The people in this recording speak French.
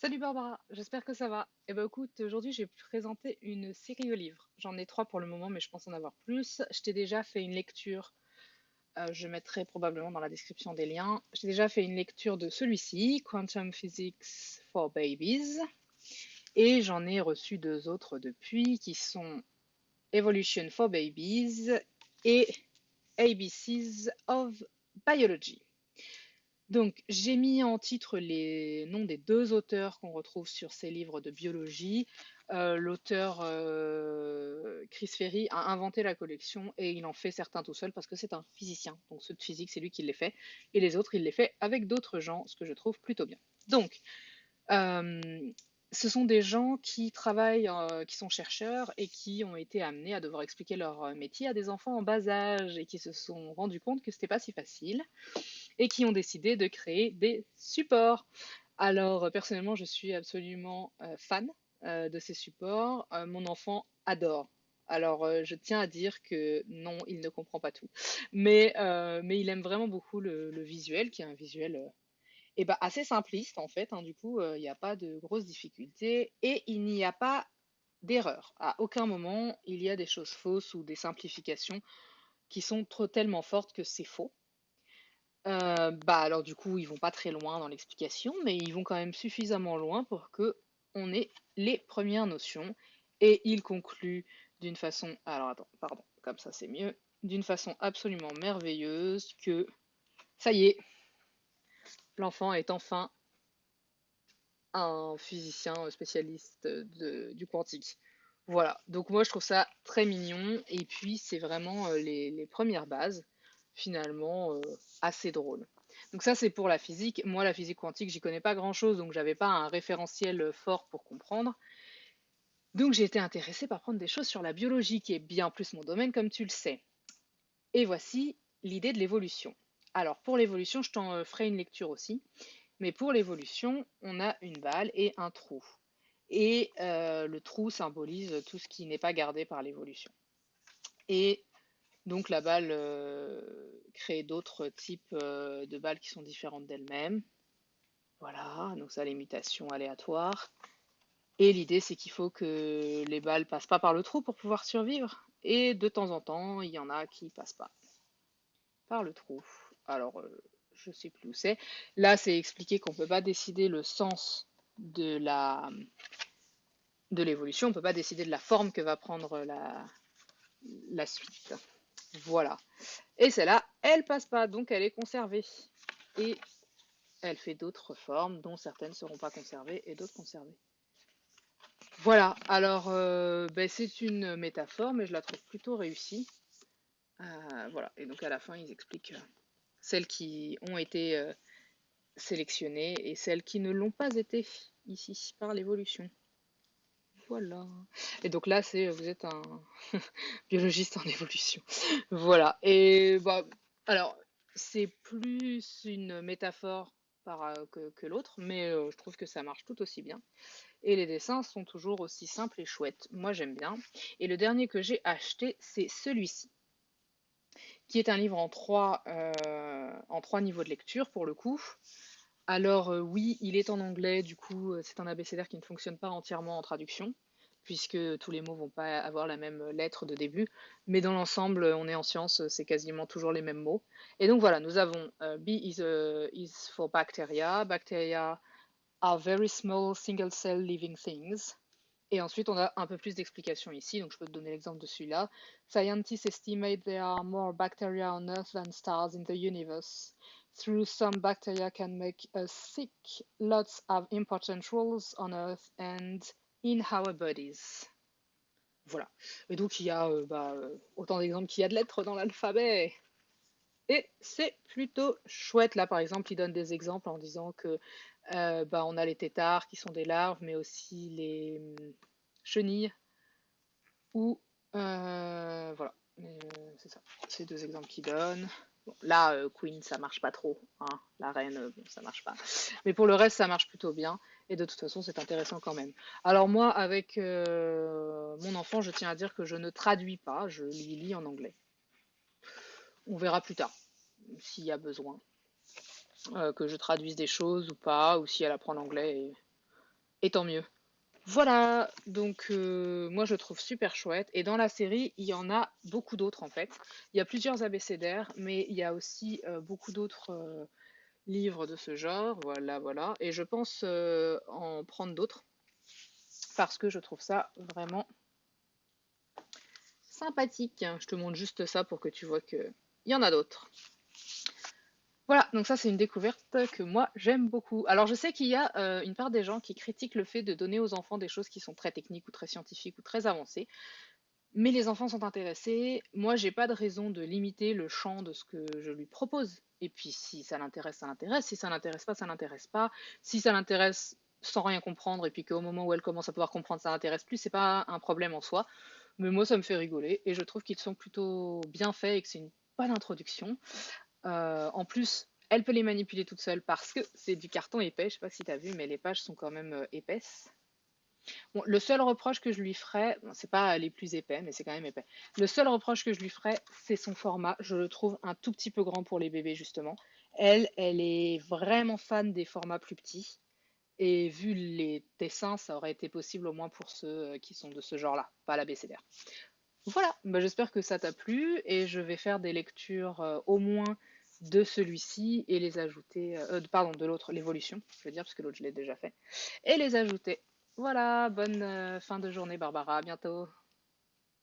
Salut Barbara, j'espère que ça va. Eh ben écoute, aujourd'hui j'ai présenté une série de livres. J'en ai trois pour le moment, mais je pense en avoir plus. Je t'ai déjà fait une lecture, je mettrai probablement dans la description des liens. J'ai déjà fait une lecture de celui-ci, Quantum Physics for Babies, et j'en ai reçu deux autres depuis, qui sont Evolution for Babies et ABCs of Biology. Donc, j'ai mis en titre les noms des deux auteurs qu'on retrouve sur ces livres de biologie. L'auteur Chris Ferry a inventé la collection et il en fait certains tout seul parce que c'est un physicien. Donc, ceux de physique, c'est lui qui les fait. Et les autres, il les fait avec d'autres gens, ce que je trouve plutôt bien. Donc, euh, ce sont des gens qui travaillent, qui sont chercheurs et qui ont été amenés à devoir expliquer leur métier à des enfants en bas âge et qui se sont rendus compte que c'était pas si facile et qui ont décidé de créer des supports. Alors, personnellement, je suis absolument fan de ces supports. Mon enfant adore. Alors, je tiens à dire que non, il ne comprend pas tout. Mais il aime vraiment beaucoup le visuel, qui est un visuel eh ben, assez simpliste, en fait, hein. Du coup, il n'y a pas de grosses difficultés et il n'y a pas d'erreur. À aucun moment, il y a des choses fausses ou des simplifications qui sont trop tellement fortes que c'est faux. Bah alors du coup, ils vont pas très loin dans l'explication, mais ils vont quand même suffisamment loin pour que on ait les premières notions. Et ils concluent d'une façon, alors attends, pardon, comme ça c'est mieux, d'une façon absolument merveilleuse que ça y est, l'enfant est enfin un physicien spécialiste du quantique. Voilà, donc moi je trouve ça très mignon, et puis c'est vraiment les premières bases, finalement assez drôles. Donc ça c'est pour la physique. Moi la physique quantique j'y connais pas grand-chose, donc j'avais pas un référentiel fort pour comprendre. Donc j'ai été intéressée par prendre des choses sur la biologie, qui est bien plus mon domaine comme tu le sais. Et voici l'idée de l'évolution. Alors pour l'évolution je t'en ferai une lecture aussi, mais pour l'évolution on a une balle et un trou. Et le trou symbolise tout ce qui n'est pas gardé par l'évolution. Et donc la balle crée d'autres types de balles qui sont différentes d'elles-mêmes. Voilà, donc ça les mutations aléatoires. Et l'idée c'est qu'il faut que les balles passent pas par le trou pour pouvoir survivre. Et de temps en temps, il y en a qui passent pas par le trou. Alors, je sais plus où c'est. Là, c'est expliqué qu'on peut pas décider le sens de l'évolution, on peut pas décider de la forme que va prendre la suite. Voilà. Et celle-là, elle passe pas, donc elle est conservée. Et elle fait d'autres formes, dont certaines ne seront pas conservées et d'autres conservées. Voilà, alors ben, c'est une métaphore, mais je la trouve plutôt réussie. Voilà, et donc à la fin, ils expliquent celles qui ont été sélectionnées et celles qui ne l'ont pas été ici par l'évolution. Voilà. Et donc là, c'est vous êtes un biologiste en évolution. Voilà. Et bah, alors, c'est plus une métaphore que l'autre, mais je trouve que ça marche tout aussi bien. Et les dessins sont toujours aussi simples et chouettes. Moi, j'aime bien. Et le dernier que j'ai acheté, c'est celui-ci, qui est un livre en trois niveaux de lecture pour le coup. Alors oui, il est en anglais, du coup c'est un abécédaire qui ne fonctionne pas entièrement en traduction, puisque tous les mots vont pas avoir la même lettre de début, mais dans l'ensemble, on est en sciences, c'est quasiment toujours les mêmes mots. Et donc voilà, nous avons B is for bacteria. Bacteria are very small single cell living things. Et ensuite, on a un peu plus d'explications ici, donc je peux te donner l'exemple de celui-là. Scientists estimate there are more bacteria on Earth than stars in the universe. Through some bacteria can make us sick. Lots have important roles on Earth and in our bodies. Voilà. Et donc il y a autant d'exemples qu'il y a de lettres dans l'alphabet. Et c'est plutôt chouette. Là, par exemple, il donne des exemples en disant que on a les têtards qui sont des larves, mais aussi les chenilles ou voilà. C'est ça. C'est deux exemples qu'il donne. Bon, là, Queen, ça marche pas trop, hein. La reine, bon, ça marche pas. Mais pour le reste, ça marche plutôt bien. Et de toute façon, c'est intéressant quand même. Alors moi, avec mon enfant, je tiens à dire que je ne traduis pas, je lui lis en anglais. On verra plus tard s'il y a besoin que je traduise des choses ou pas, ou si elle apprend l'anglais. Et tant mieux. Voilà, donc moi je trouve super chouette. Et dans la série, il y en a beaucoup d'autres en fait. Il y a plusieurs abécédaires, mais il y a aussi beaucoup d'autres livres de ce genre. Voilà, voilà. Et je pense en prendre d'autres parce que je trouve ça vraiment sympathique. Je te montre juste ça pour que tu vois que il y en a d'autres. Voilà, donc ça c'est une découverte que moi j'aime beaucoup. Alors je sais qu'il y a une part des gens qui critiquent le fait de donner aux enfants des choses qui sont très techniques ou très scientifiques ou très avancées. Mais les enfants sont intéressés. Moi, j'ai pas de raison de limiter le champ de ce que je lui propose. Et puis, si ça l'intéresse, ça l'intéresse. Si ça l'intéresse pas, ça l'intéresse pas. Si ça l'intéresse sans rien comprendre, et puis qu'au moment où elle commence à pouvoir comprendre, ça l'intéresse plus, c'est pas un problème en soi. Mais moi, ça me fait rigoler. Et je trouve qu'ils sont plutôt bien faits et que c'est une bonne introduction. En plus, elle peut les manipuler toute seule parce que c'est du carton épais. Je sais pas si tu as vu, mais les pages sont quand même épaisses. Bon, le seul reproche que je lui ferais, bon, c'est pas les plus épais, mais c'est quand même épais. Le seul reproche que je lui ferais, c'est son format. Je le trouve un tout petit peu grand pour les bébés, justement. Elle est vraiment fan des formats plus petits. Et vu les dessins, ça aurait été possible au moins pour ceux qui sont de ce genre-là, pas l'abécédaire. Voilà, bah, j'espère que ça t'a plu et je vais faire des lectures au moins de celui-ci et les ajouter, pardon, de l'autre, l'évolution, je veux dire, parce que l'autre je l'ai déjà fait, et les ajouter. Voilà, bonne fin de journée Barbara, à bientôt.